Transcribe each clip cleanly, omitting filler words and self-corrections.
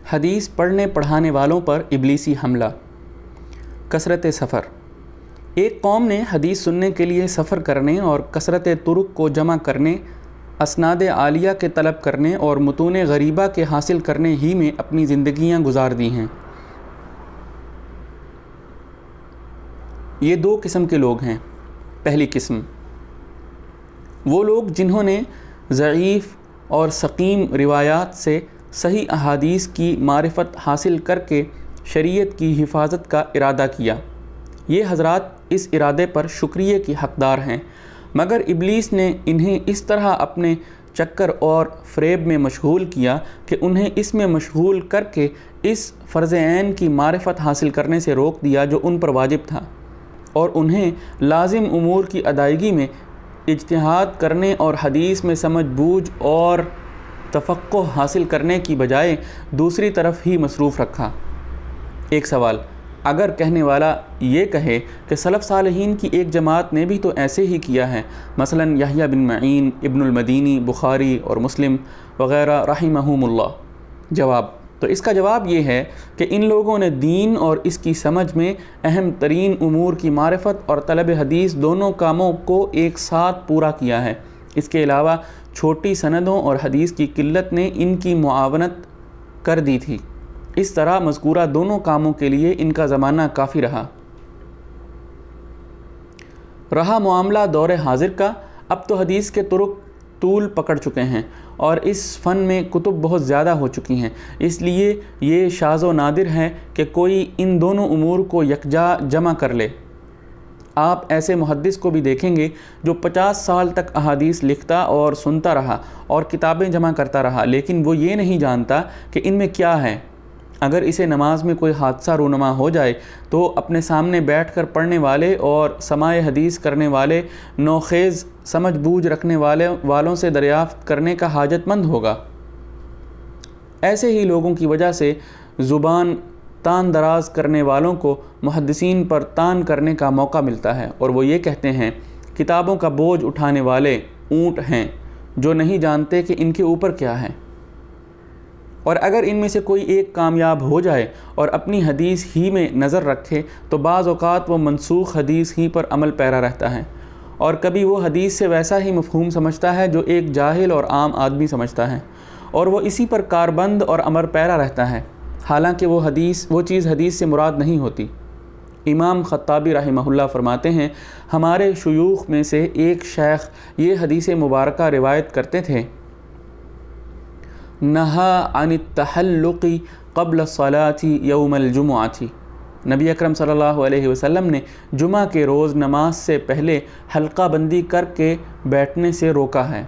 حدیث پڑھنے پڑھانے والوں پر ابلیسی حملہ۔ کثرت سفر۔ ایک قوم نے حدیث سننے کے لیے سفر کرنے اور کثرت طرق کو جمع کرنے، اسناد عالیہ کے طلب کرنے اور متون غریبہ کے حاصل کرنے ہی میں اپنی زندگیاں گزار دی ہیں۔ یہ دو قسم کے لوگ ہیں۔ پہلی قسم وہ لوگ جنہوں نے ضعیف اور سقیم روایات سے صحیح احادیث کی معرفت حاصل کر کے شریعت کی حفاظت کا ارادہ کیا۔ یہ حضرات اس ارادے پر شکریہ کی حقدار ہیں، مگر ابلیس نے انہیں اس طرح اپنے چکر اور فریب میں مشغول کیا کہ انہیں اس میں مشغول کر کے اس فرض عین کی معرفت حاصل کرنے سے روک دیا جو ان پر واجب تھا، اور انہیں لازم امور کی ادائیگی میں اجتہاد کرنے اور حدیث میں سمجھ بوجھ اور تفقہ حاصل کرنے کی بجائے دوسری طرف ہی مصروف رکھا۔ ایک سوال، اگر کہنے والا یہ کہے کہ سلف صالحین کی ایک جماعت نے بھی تو ایسے ہی کیا ہے، مثلا یحییٰ بن معین، ابن المدینی، بخاری اور مسلم وغیرہ رحمہم اللہ، جواب تو اس کا جواب یہ ہے کہ ان لوگوں نے دین اور اس کی سمجھ میں اہم ترین امور کی معرفت اور طلب حدیث دونوں کاموں کو ایک ساتھ پورا کیا ہے۔ اس کے علاوہ چھوٹی سندوں اور حدیث کی قلت نے ان کی معاونت کر دی تھی۔ اس طرح مذکورہ دونوں کاموں کے لیے ان کا زمانہ کافی رہا معاملہ دور حاضر کا۔ اب تو حدیث کے طرق طول پکڑ چکے ہیں اور اس فن میں کتب بہت زیادہ ہو چکی ہیں، اس لیے یہ شاذ و نادر ہے کہ کوئی ان دونوں امور کو یکجا جمع کر لے۔ آپ ایسے محدث کو بھی دیکھیں گے جو 50 سال تک احادیث لکھتا اور سنتا رہا اور کتابیں جمع کرتا رہا، لیکن وہ یہ نہیں جانتا کہ ان میں کیا ہے۔ اگر اسے نماز میں کوئی حادثہ رونما ہو جائے تو اپنے سامنے بیٹھ کر پڑھنے والے اور سماع حدیث کرنے والے نوخیز سمجھ بوجھ رکھنے والوں سے دریافت کرنے کا حاجت مند ہوگا۔ ایسے ہی لوگوں کی وجہ سے زبان تان دراز کرنے والوں کو محدثین پر تان کرنے کا موقع ملتا ہے، اور وہ یہ کہتے ہیں کتابوں کا بوجھ اٹھانے والے اونٹ ہیں جو نہیں جانتے کہ ان کے اوپر کیا ہے۔ اور اگر ان میں سے کوئی ایک کامیاب ہو جائے اور اپنی حدیث ہی میں نظر رکھے تو بعض اوقات وہ منسوخ حدیث ہی پر عمل پیرا رہتا ہے، اور کبھی وہ حدیث سے ویسا ہی مفہوم سمجھتا ہے جو ایک جاہل اور عام آدمی سمجھتا ہے، اور وہ اسی پر کاربند اور عمل پیرا رہتا ہے، حالانکہ وہ چیز حدیث سے مراد نہیں ہوتی۔ امام خطابی رحمہ اللہ فرماتے ہیں، ہمارے شیوخ میں سے ایک شیخ یہ حدیث مبارکہ روایت کرتے تھے، نہا عن التحلق قبل الصلاۃ یوم الجمعۃ، نبی اکرم صلی اللہ علیہ وسلم نے جمعہ کے روز نماز سے پہلے حلقہ بندی کر کے بیٹھنے سے روکا ہے۔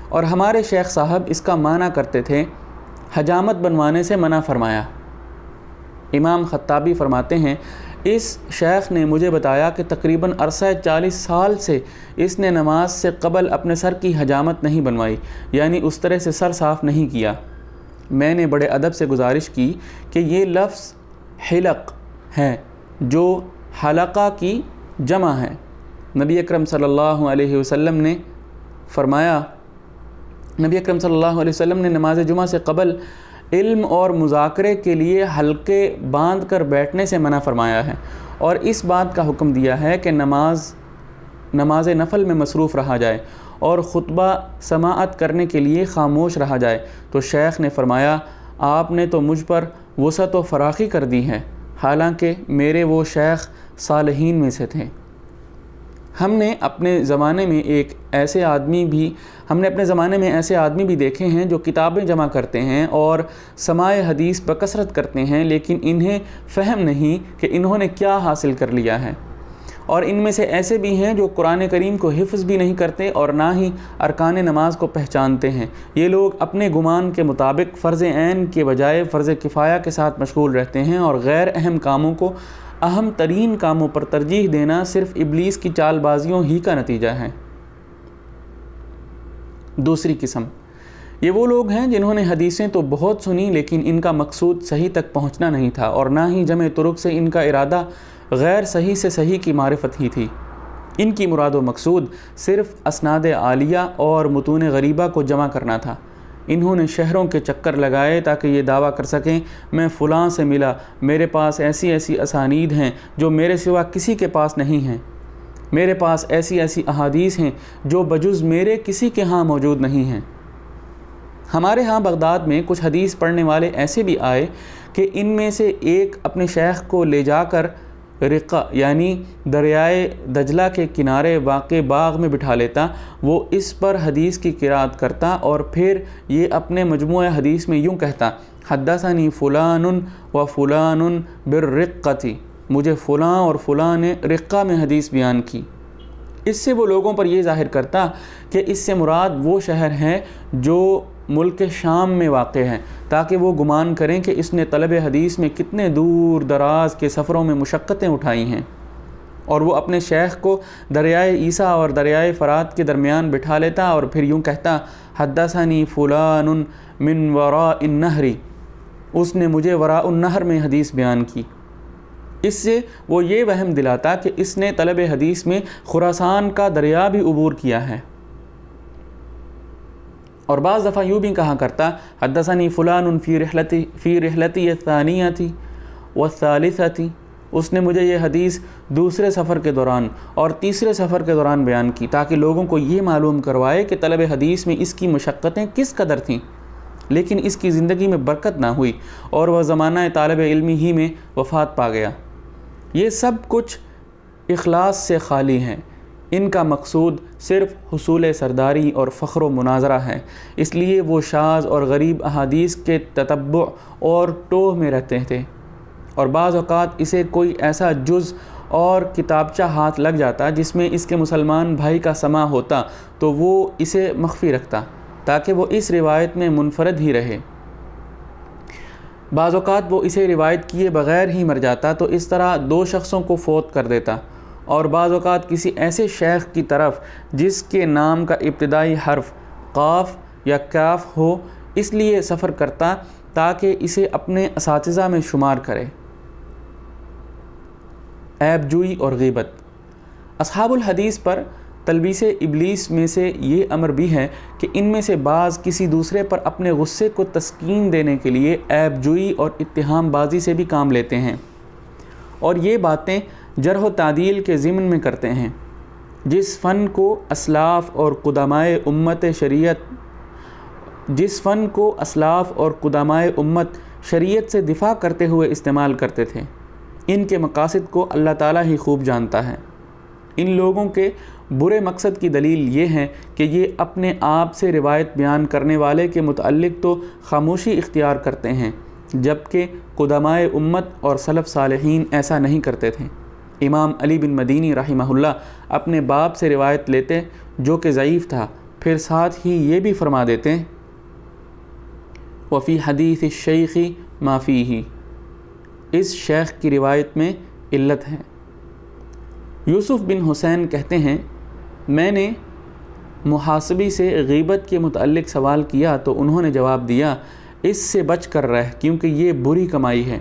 اور ہمارے شیخ صاحب اس کا معنی کرتے تھے، حجامت بنوانے سے منع فرمایا۔ امام خطابی فرماتے ہیں، اس شیخ نے مجھے بتایا کہ تقریباً عرصہ 40 سال سے اس نے نماز سے قبل اپنے سر کی حجامت نہیں بنوائی، یعنی اس طرح سے سر صاف نہیں کیا۔ میں نے بڑے ادب سے گزارش کی کہ یہ لفظ حلق ہے جو حلقہ کی جمع ہے۔ نبی اکرم صلی اللہ علیہ وسلم نے نماز جمعہ سے قبل علم اور مذاکرے کے لیے حلقے باندھ کر بیٹھنے سے منع فرمایا ہے، اور اس بات کا حکم دیا ہے کہ نماز نفل میں مصروف رہا جائے اور خطبہ سماعت کرنے کے لیے خاموش رہا جائے۔ تو شیخ نے فرمایا، آپ نے تو مجھ پر وسعت و فراخی کر دی ہے، حالانکہ میرے وہ شیخ صالحین میں سے تھے۔ ہم نے اپنے زمانے میں ایسے آدمی بھی دیکھے ہیں جو کتابیں جمع کرتے ہیں اور سماع حدیث بکثرت کرتے ہیں، لیکن انہیں فہم نہیں کہ انہوں نے کیا حاصل کر لیا ہے۔ اور ان میں سے ایسے بھی ہیں جو قرآن کریم کو حفظ بھی نہیں کرتے اور نہ ہی ارکان نماز کو پہچانتے ہیں۔ یہ لوگ اپنے گمان کے مطابق فرض عین کے بجائے فرض کفایہ کے ساتھ مشغول رہتے ہیں، اور غیر اہم کاموں کو اہم ترین کاموں پر ترجیح دینا صرف ابلیس کی چال بازیوں ہی کا نتیجہ ہے۔ دوسری قسم یہ وہ لوگ ہیں جنہوں نے حدیثیں تو بہت سنی، لیکن ان کا مقصود صحیح تک پہنچنا نہیں تھا، اور نہ ہی جمع طرق سے ان کا ارادہ غیر صحیح سے صحیح کی معرفت ہی تھی۔ ان کی مراد و مقصود صرف اسناد عالیہ اور متون غریبہ کو جمع کرنا تھا۔ انہوں نے شہروں کے چکر لگائے تاکہ یہ دعویٰ کر سکیں میں فلاں سے ملا، میرے پاس ایسی ایسی اسانید ہیں جو میرے سوا کسی کے پاس نہیں ہیں، میرے پاس ایسی ایسی احادیث ہیں جو بجز میرے کسی کے ہاں موجود نہیں ہیں۔ ہمارے ہاں بغداد میں کچھ حدیث پڑھنے والے ایسے بھی آئے کہ ان میں سے ایک اپنے شیخ کو لے جا کر رقہ یعنی دریائے دجلہ کے کنارے واقع باغ میں بٹھا لیتا، وہ اس پر حدیث کی قرات کرتا اور پھر یہ اپنے مجموعہ حدیث میں یوں کہتا حدثنی فلان و فلان بالرقۃ، مجھے فلاں اور فلاں نے رقہ میں حدیث بیان کی۔ اس سے وہ لوگوں پر یہ ظاہر کرتا کہ اس سے مراد وہ شہر ہے جو ملک شام میں واقع ہے، تاکہ وہ گمان کریں کہ اس نے طلب حدیث میں کتنے دور دراز کے سفروں میں مشقتیں اٹھائی ہیں، اور وہ اپنے شیخ کو دریائے عیسیٰ اور دریائے فرات کے درمیان بٹھا لیتا اور پھر یوں کہتا حدثنی فلان من وراء النہر، اس نے مجھے وراء النہر میں حدیث بیان کی۔ اس سے وہ یہ وہم دلاتا کہ اس نے طلب حدیث میں خراسان کا دریا بھی عبور کیا ہے، اور بعض دفعہ یوں بھی کہا کرتا حدثنی فلان فی رحلتی الثانیۃ والثالثۃ، اس نے مجھے یہ حدیث دوسرے سفر کے دوران اور تیسرے سفر کے دوران بیان کی، تاکہ لوگوں کو یہ معلوم کروائے کہ طلب حدیث میں اس کی مشقتیں کس قدر تھیں، لیکن اس کی زندگی میں برکت نہ ہوئی اور وہ زمانہ طالب علمی ہی میں وفات پا گیا۔ یہ سب کچھ اخلاص سے خالی ہیں، ان کا مقصود صرف حصول سرداری اور فخر و مناظرہ ہے، اس لیے وہ شاذ اور غریب احادیث کے تتبع اور ٹوہ میں رہتے تھے، اور بعض اوقات اسے کوئی ایسا جز اور کتابچہ ہاتھ لگ جاتا جس میں اس کے مسلمان بھائی کا سما ہوتا تو وہ اسے مخفی رکھتا تاکہ وہ اس روایت میں منفرد ہی رہے۔ بعض اوقات وہ اسے روایت کیے بغیر ہی مر جاتا تو اس طرح 2 شخصوں کو فوت کر دیتا، اور بعض اوقات کسی ایسے شیخ کی طرف جس کے نام کا ابتدائی حرف قاف یا کاف ہو اس لیے سفر کرتا تاکہ اسے اپنے اساتذہ میں شمار کرے۔ عیب جوئی اور غیبت۔ اصحاب الحدیث پر تلبیس ابلیس میں سے یہ امر بھی ہے کہ ان میں سے بعض کسی دوسرے پر اپنے غصے کو تسکین دینے کے لیے عیب جوئی اور اتہام بازی سے بھی کام لیتے ہیں، اور یہ باتیں جرح و تعدیل کے ضمن میں کرتے ہیں۔ جس فن کو اسلاف اور قدمائے امت شریعت سے دفاع کرتے ہوئے استعمال کرتے تھے، ان کے مقاصد کو اللہ تعالیٰ ہی خوب جانتا ہے۔ ان لوگوں کے برے مقصد کی دلیل یہ ہے کہ یہ اپنے آپ سے روایت بیان کرنے والے کے متعلق تو خاموشی اختیار کرتے ہیں، جبکہ قدمائے امت اور سلف صالحین ایسا نہیں کرتے تھے۔ امام علی بن مدینی رحمہ اللہ اپنے باپ سے روایت لیتے جو کہ ضعیف تھا، پھر ساتھ ہی یہ بھی فرما دیتے وفی حدیث الشیخ ما فیہ، اس شیخ کی روایت میں علت ہے۔ یوسف بن حسین کہتے ہیں میں نے محاسبی سے غیبت کے متعلق سوال کیا تو انہوں نے جواب دیا اس سے بچ کر رہ کیونکہ یہ بری کمائی ہے۔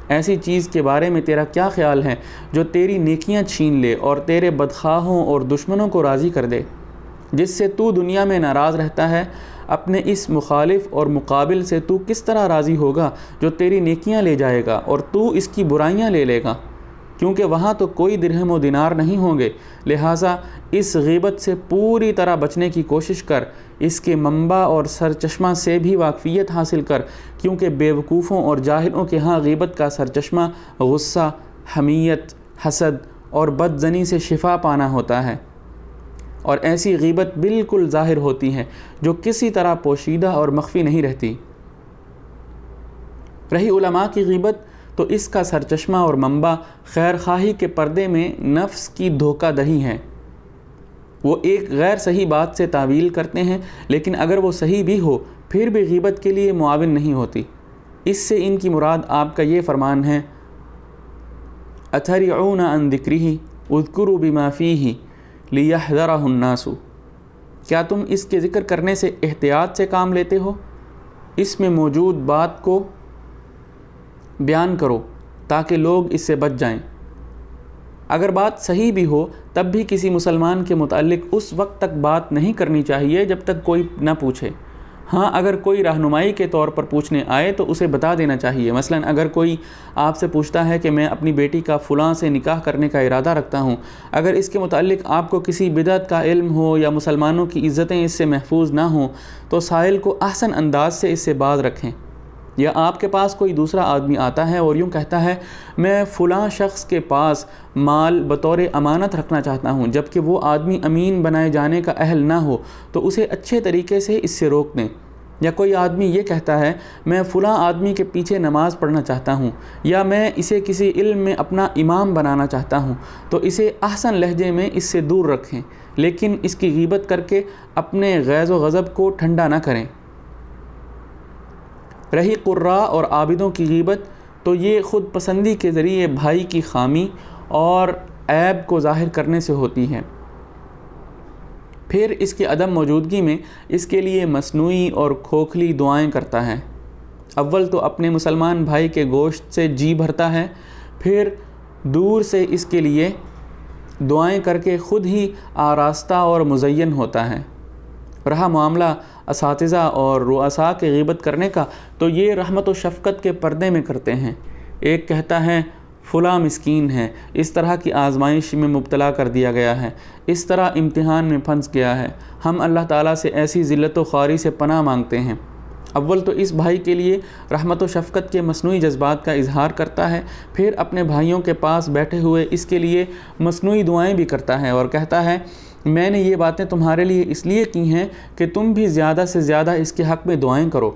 ایسی چیز کے بارے میں تیرا کیا خیال ہے جو تیری نیکیاں چھین لے اور تیرے بدخواہوں اور دشمنوں کو راضی کر دے، جس سے تو دنیا میں ناراض رہتا ہے؟ اپنے اس مخالف اور مقابل سے تو کس طرح راضی ہوگا جو تیری نیکیاں لے جائے گا اور تو اس کی برائیاں لے لے گا؟ کیونکہ وہاں تو کوئی درہم و دینار نہیں ہوں گے، لہٰذا اس غیبت سے پوری طرح بچنے کی کوشش کر، اس کے منبع اور سرچشمہ سے بھی واقفیت حاصل کر، کیونکہ بیوقوفوں اور جاہلوں کے ہاں غیبت کا سرچشمہ غصہ، حمیت، حسد اور بدظنی سے شفا پانا ہوتا ہے، اور ایسی غیبت بالکل ظاہر ہوتی ہے جو کسی طرح پوشیدہ اور مخفی نہیں رہتی۔ رہی علماء کی غیبت تو اس کا سرچشمہ اور منبع خیر خواہی کے پردے میں نفس کی دھوکہ دہی ہے۔ وہ ایک غیر صحیح بات سے تعویل کرتے ہیں، لیکن اگر وہ صحیح بھی ہو پھر بھی غیبت کے لیے معاون نہیں ہوتی۔ اس سے ان کی مراد آپ کا یہ فرمان ہے اتھرعون عن ذکرہ اذکروا بما فیہ لیحذرہ الناس، کیا تم اس کے ذکر کرنے سے احتیاط سے کام لیتے ہو؟ اس میں موجود بات کو بیان کرو تاکہ لوگ اس سے بچ جائیں۔ اگر بات صحیح بھی ہو تب بھی کسی مسلمان کے متعلق اس وقت تک بات نہیں کرنی چاہیے جب تک کوئی نہ پوچھے، ہاں اگر کوئی رہنمائی کے طور پر پوچھنے آئے تو اسے بتا دینا چاہیے۔ مثلا اگر کوئی آپ سے پوچھتا ہے کہ میں اپنی بیٹی کا فلاں سے نکاح کرنے کا ارادہ رکھتا ہوں، اگر اس کے متعلق آپ کو کسی بدعت کا علم ہو یا مسلمانوں کی عزتیں اس سے محفوظ نہ ہوں تو سائل کو احسن انداز سے اس سے باز رکھیں۔ یا آپ کے پاس کوئی دوسرا آدمی آتا ہے اور یوں کہتا ہے میں فلاں شخص کے پاس مال بطور امانت رکھنا چاہتا ہوں، جبکہ وہ آدمی امین بنائے جانے کا اہل نہ ہو، تو اسے اچھے طریقے سے اس سے روک دیں۔ یا کوئی آدمی یہ کہتا ہے میں فلاں آدمی کے پیچھے نماز پڑھنا چاہتا ہوں یا میں اسے کسی علم میں اپنا امام بنانا چاہتا ہوں، تو اسے احسن لہجے میں اس سے دور رکھیں، لیکن اس کی غیبت کر کے اپنے غیظ و غضب کو ٹھنڈا نہ کریں۔ رہی قراء اور عابدوں کی غیبت تو یہ خود پسندی کے ذریعے بھائی کی خامی اور عیب کو ظاہر کرنے سے ہوتی ہے۔ پھر اس کی عدم موجودگی میں اس کے لیے مصنوعی اور کھوکھلی دعائیں کرتا ہے۔ اول تو اپنے مسلمان بھائی کے گوشت سے جی بھرتا ہے، پھر دور سے اس کے لیے دعائیں کر کے خود ہی آراستہ اور مزین ہوتا ہے۔ رہا معاملہ اساتذہ اور رؤساء کے غیبت کرنے کا تو یہ رحمت و شفقت کے پردے میں کرتے ہیں۔ ایک کہتا ہے فلاں مسکین ہے، اس طرح کی آزمائش میں مبتلا کر دیا گیا ہے، اس طرح امتحان میں پھنس گیا ہے، ہم اللہ تعالیٰ سے ایسی ذلت و خواری سے پناہ مانگتے ہیں۔ اول تو اس بھائی کے لیے رحمت و شفقت کے مصنوعی جذبات کا اظہار کرتا ہے، پھر اپنے بھائیوں کے پاس بیٹھے ہوئے اس کے لیے مصنوعی دعائیں بھی کرتا ہے اور کہتا ہے میں نے یہ باتیں تمہارے لیے اس لیے کی ہیں کہ تم بھی زیادہ سے زیادہ اس کے حق میں دعائیں کرو۔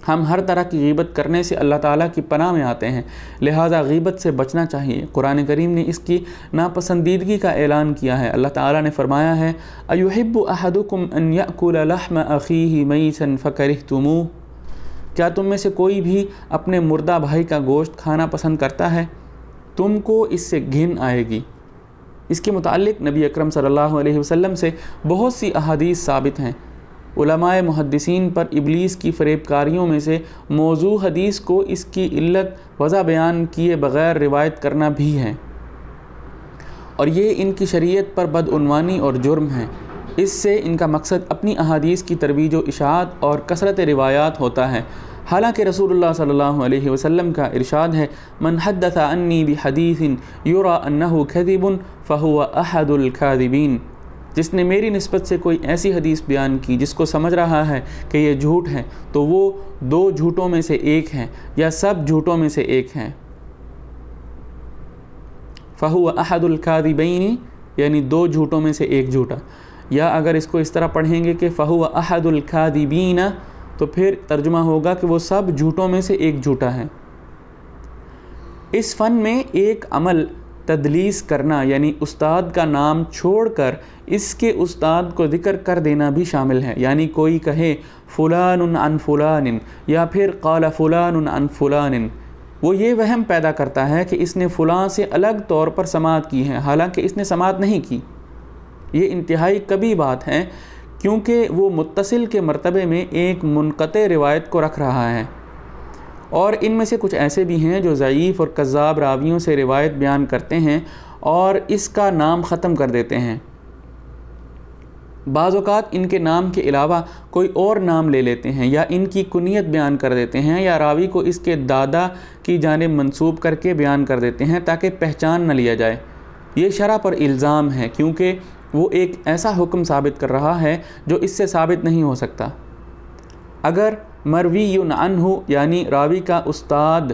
ہم ہر طرح کی غیبت کرنے سے اللہ تعالیٰ کی پناہ میں آتے ہیں، لہٰذا غیبت سے بچنا چاہیے۔ قرآن کریم نے اس کی ناپسندیدگی کا اعلان کیا ہے۔ اللہ تعالیٰ نے فرمایا ہے اَيُحِبُّ أَحَدُكُمْ أَن يَأْكُلَ لَحْمَ أَخِيهِ مَيْتًا فَكَرِهْتُمُوهُ، کیا تم میں سے کوئی بھی اپنے مردہ بھائی کا گوشت کھانا پسند کرتا ہے؟ تم کو اس سے گھن آئے گی۔ اس کے متعلق نبی اکرم صلی اللہ علیہ وسلم سے بہت سی احادیث ثابت ہیں۔ علماء محدثین پر ابلیس کی فریب کاریوں میں سے موضوع حدیث کو اس کی علت وضع بیان کیے بغیر روایت کرنا بھی ہے، اور یہ ان کی شریعت پر بدعنوانی اور جرم ہے۔ اس سے ان کا مقصد اپنی احادیث کی ترویج و اشاعت اور کثرت روایات ہوتا ہے، حالانکہ رسول اللہ صلی اللہ علیہ وسلم کا ارشاد ہے من حدث عنی بحدیث یرا انہ کذب فہو احد الکاذبین، جس نے میری نسبت سے کوئی ایسی حدیث بیان کی جس کو سمجھ رہا ہے کہ یہ جھوٹ ہے تو وہ دو جھوٹوں میں سے ایک ہے یا سب جھوٹوں میں سے ایک ہے۔ فہو احد الکاذبین یعنی دو جھوٹوں میں سے ایک جھوٹا، یا اگر اس کو اس طرح پڑھیں گے کہ فہو احد الکاذبین تو پھر ترجمہ ہوگا کہ وہ سب جھوٹوں میں سے ایک جھوٹا ہے۔ اس فن میں ایک عمل تدلیس کرنا یعنی استاد کا نام چھوڑ کر اس کے استاد کو ذکر کر دینا بھی شامل ہے، یعنی کوئی کہے فلان عن فلان یا پھر قال فلان عن فلان، وہ یہ وہم پیدا کرتا ہے کہ اس نے فلاں سے الگ طور پر سماعت کی ہے، حالانکہ اس نے سماعت نہیں کی۔ یہ انتہائی کبھی بات ہے، کیونکہ وہ متصل کے مرتبے میں ایک منقطع روایت کو رکھ رہا ہے، اور ان میں سے کچھ ایسے بھی ہیں جو ضعیف اور کذاب راویوں سے روایت بیان کرتے ہیں اور اس کا نام ختم کر دیتے ہیں۔ بعض اوقات ان کے نام کے علاوہ کوئی اور نام لے لیتے ہیں یا ان کی کنیت بیان کر دیتے ہیں یا راوی کو اس کے دادا کی جانب منسوب کر کے بیان کر دیتے ہیں تاکہ پہچان نہ لیا جائے۔ یہ شرع پر الزام ہے، کیونکہ وہ ایک ایسا حکم ثابت کر رہا ہے جو اس سے ثابت نہیں ہو سکتا۔ اگر مروی عنہ یعنی راوی کا استاد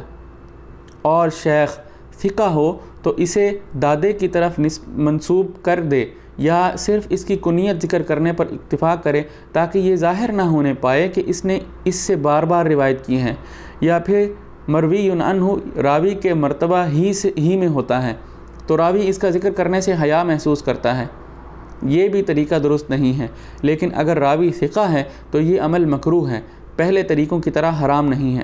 اور شیخ ثقہ ہو تو اسے دادے کی طرف منسوب کر دے یا صرف اس کی کنیت ذکر کرنے پر اکتفا کرے تاکہ یہ ظاہر نہ ہونے پائے کہ اس نے اس سے بار بار روایت کی ہے، یا پھر مروی عنہ راوی کے مرتبہ ہی میں ہوتا ہے تو راوی اس کا ذکر کرنے سے حیا محسوس کرتا ہے۔ یہ بھی طریقہ درست نہیں ہے، لیکن اگر راوی ثقہ ہے تو یہ عمل مکروہ ہے، پہلے طریقوں کی طرح حرام نہیں ہے۔